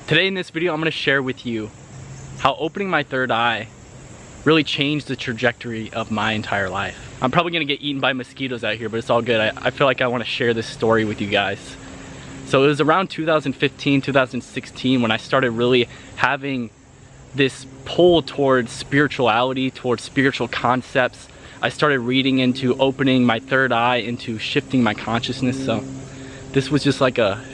Today in this video, I'm going to share with you how opening my third eye really changed the trajectory of my entire life. I'm probably going to get eaten by mosquitoes out here, but it's all good. I feel like I want to share this story with you guys. So it was around 2015, 2016 when I started really having this pull towards spirituality, towards spiritual concepts. I started reading into opening my third eye, into shifting my consciousness. So this was just like a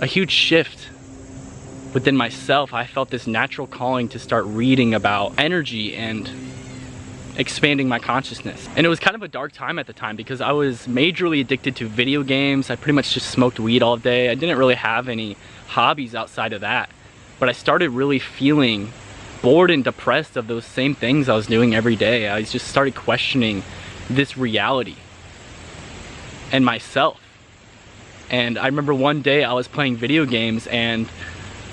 huge shift within myself. I felt this natural calling to start reading about energy and expanding my consciousness. And it was kind of a dark time at the time because I was majorly addicted to video games. I pretty much just smoked weed all day. I didn't really have any hobbies outside of that. But I started really feeling bored and depressed of those same things I was doing every day. I just started questioning this reality and myself. And I remember one day I was playing video games and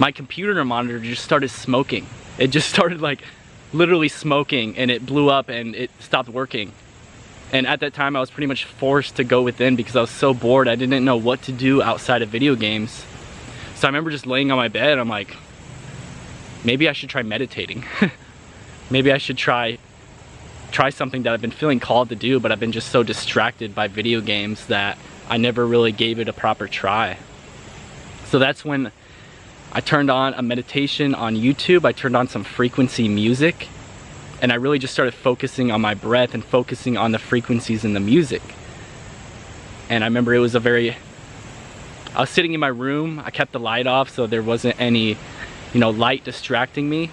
my computer monitor just started smoking. It just started like literally smoking, and it blew up and it stopped working. And at that time I was pretty much forced to go within because I was so bored. I didn't know what to do outside of video games. So I remember just laying on my bed. I'm like, maybe I should try meditating. Maybe I should try something that I've been feeling called to do, but I've been just so distracted by video games that I never really gave it a proper try. So that's when I turned on a meditation on YouTube. I turned on some frequency music, and I really just started focusing on my breath and focusing on the frequencies in the music. And I remember it was I was sitting in my room. I kept the light off so there wasn't any light distracting me.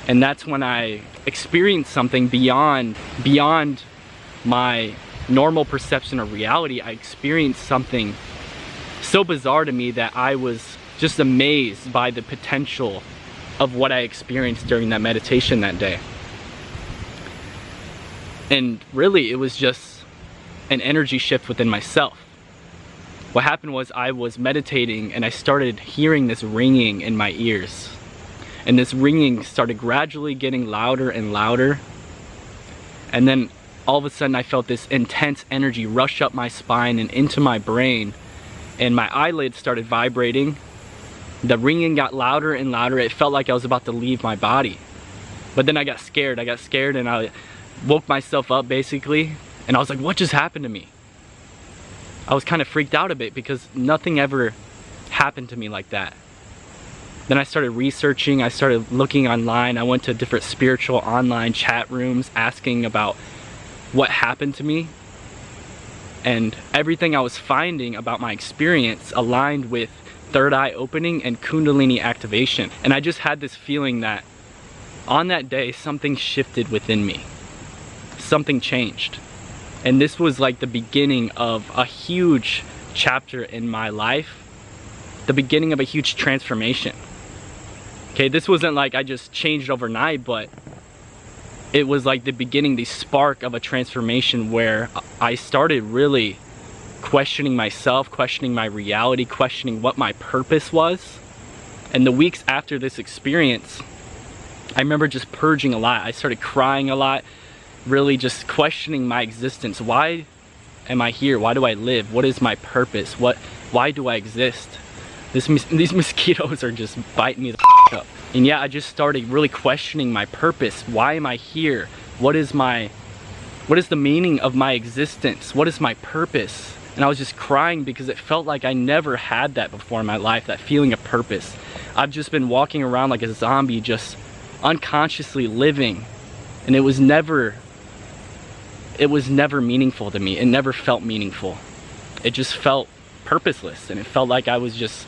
And that's when I experienced something beyond my normal perception of reality. I experienced something so bizarre to me that I was just amazed by the potential of what I experienced during that meditation that day. And really, it was just an energy shift within myself. What happened was I was meditating and I started hearing this ringing in my ears. And this ringing started gradually getting louder and louder. And then all of a sudden I felt this intense energy rush up my spine and into my brain. And my eyelids started vibrating. The ringing got louder and louder. It felt like I was about to leave my body. But then I got scared. And I woke myself up basically. And I was like, what just happened to me? I was kind of freaked out a bit because nothing ever happened to me like that. Then I started researching, I started looking online. I went to different spiritual online chat rooms asking about what happened to me. And everything I was finding about my experience aligned with third eye opening and Kundalini activation. And I just had this feeling that on that day, something shifted within me. Something changed. And this was like the beginning of a huge chapter in my life, the beginning of a huge transformation. Okay, this wasn't like I just changed overnight, but it was like the beginning, the spark of a transformation where I started really questioning myself, questioning my reality, questioning what my purpose was. And the weeks after this experience, I remember just purging a lot. I started crying a lot. Really just questioning my existence. Why am I here? Why do I live? What is my purpose? Why do I exist? These mosquitoes are just biting me the up. And yeah, I just started really questioning my purpose. Why am I here? What is the meaning of my existence? What is my purpose? And I was just crying because it felt like I never had that before in my life, that feeling of purpose. I've just been walking around like a zombie, just unconsciously living. And it was never meaningful to me. It never felt meaningful. It just felt purposeless, and it felt like I was just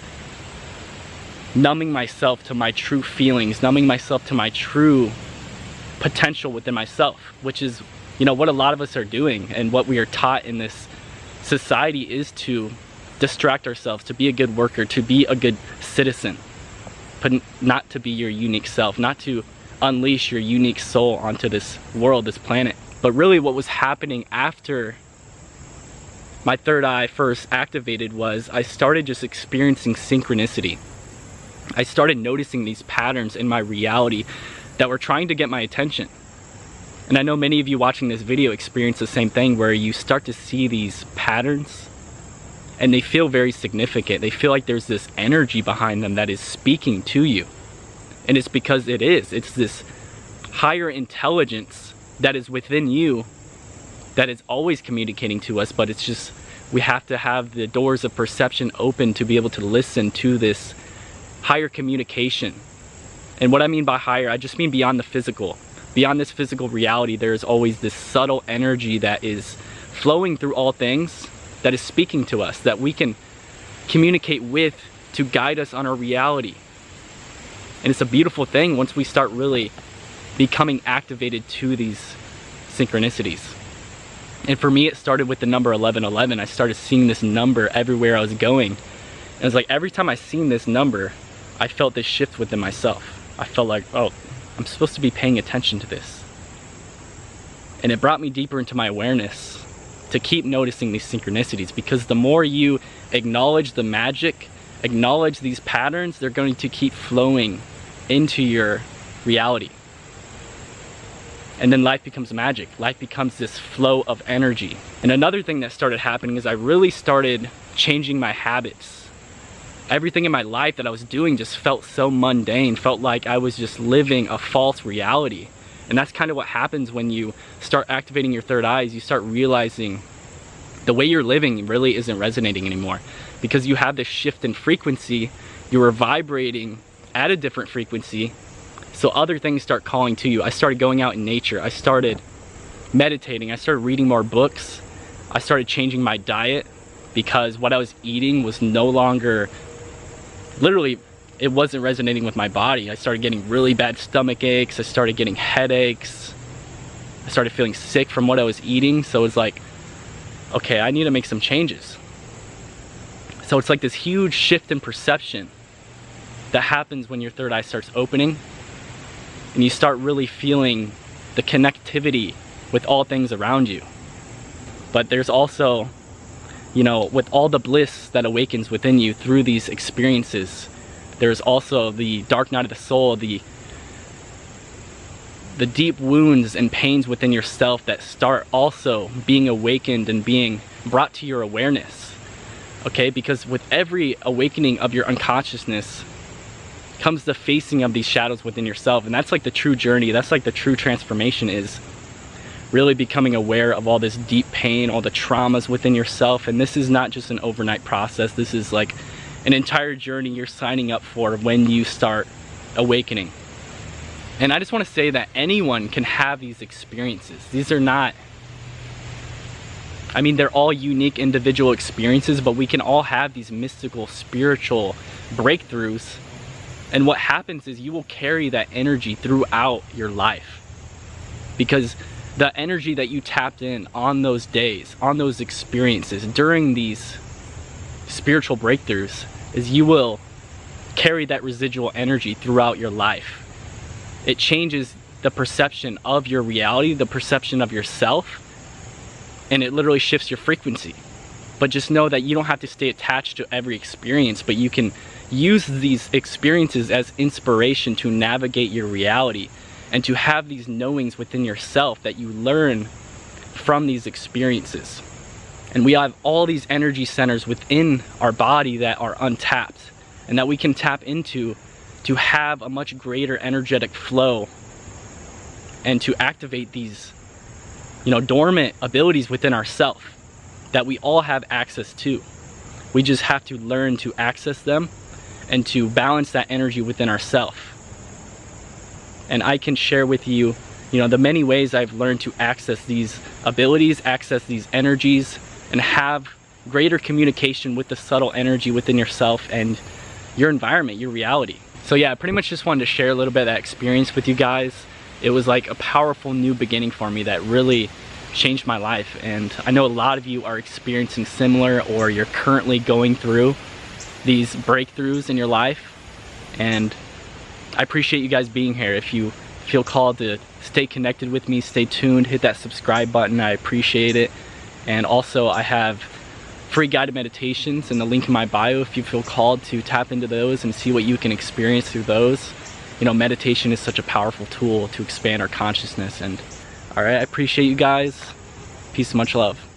numbing myself to my true feelings, numbing myself to my true potential within myself, which is, what a lot of us are doing, and what we are taught in this society is to distract ourselves, to be a good worker, to be a good citizen, but not to be your unique self, not to unleash your unique soul onto this world, this planet. But really what was happening after my third eye first activated was I started just experiencing synchronicity. I started noticing these patterns in my reality that were trying to get my attention. And I know many of you watching this video experience the same thing, where you start to see these patterns and they feel very significant. They feel like there's this energy behind them that is speaking to you. And it's because it is. It's this higher intelligence that is within you that is always communicating to us, but it's just, we have to have the doors of perception open to be able to listen to this higher communication. And what I mean by higher, I just mean beyond the physical. Beyond this physical reality, there is always this subtle energy that is flowing through all things, that is speaking to us, that we can communicate with to guide us on our reality. And it's a beautiful thing once we start really becoming activated to these synchronicities. And for me, it started with the number 1111. I started seeing this number everywhere I was going. And it's like every time I seen this number, I felt this shift within myself. I felt like, oh, I'm supposed to be paying attention to this. And it brought me deeper into my awareness to keep noticing these synchronicities, because the more you acknowledge the magic, acknowledge these patterns, they're going to keep flowing into your reality. And then life becomes magic. Life becomes this flow of energy. And another thing that started happening is I really started changing my habits. Everything in my life that I was doing just felt so mundane, felt like I was just living a false reality. And that's kind of what happens when you start activating your third eye. You start realizing the way you're living really isn't resonating anymore, because you have this shift in frequency. You are vibrating at a different frequency, so other things start calling to you. I started going out in nature. I started meditating. I started reading more books. I started changing my diet, because what I was eating was no longer, literally, it wasn't resonating with my body. I started getting really bad stomach aches. I started getting headaches. I started feeling sick from what I was eating. So it's like, okay, I need to make some changes. So it's like this huge shift in perception that happens when your third eye starts opening, and you start really feeling the connectivity with all things around you. But there's also, you know, with all the bliss that awakens within you through these experiences, there's also the dark night of the soul, the deep wounds and pains within yourself that start also being awakened and being brought to your awareness. Okay, because with every awakening of your unconsciousness comes the facing of these shadows within yourself. And that's like the true journey. That's like the true transformation, is really becoming aware of all this deep pain, all the traumas within yourself. And this is not just an overnight process. This is like an entire journey you're signing up for when you start awakening. And I just want to say that anyone can have these experiences. These are not, I mean, they're all unique individual experiences, but we can all have these mystical, spiritual breakthroughs. And what happens is you will carry that energy throughout your life, because the energy that you tapped in on those days, on those experiences, during these spiritual breakthroughs, is you will carry that residual energy throughout your life. It changes the perception of your reality, the perception of yourself, and it literally shifts your frequency. But just know that you don't have to stay attached to every experience, but you can use these experiences as inspiration to navigate your reality and to have these knowings within yourself that you learn from these experiences. And we have all these energy centers within our body that are untapped and that we can tap into to have a much greater energetic flow and to activate these, you know, dormant abilities within ourselves that we all have access to. We just have to learn to access them and to balance that energy within ourselves. And I can share with you, you know, the many ways I've learned to access these abilities, access these energies, and have greater communication with the subtle energy within yourself and your environment, your reality. So yeah, I pretty much just wanted to share a little bit of that experience with you guys. It was like a powerful new beginning for me that really changed my life. And I know a lot of you are experiencing similar, or you're currently going through these breakthroughs in your life. And I appreciate you guys being here. If you feel called to stay connected with me, stay tuned, hit that subscribe button. I appreciate it. And also I have free guided meditations in the link in my bio if you feel called to tap into those and see what you can experience through those. You know, meditation is such a powerful tool to expand our consciousness. And all right, I appreciate you guys. Peace and much love.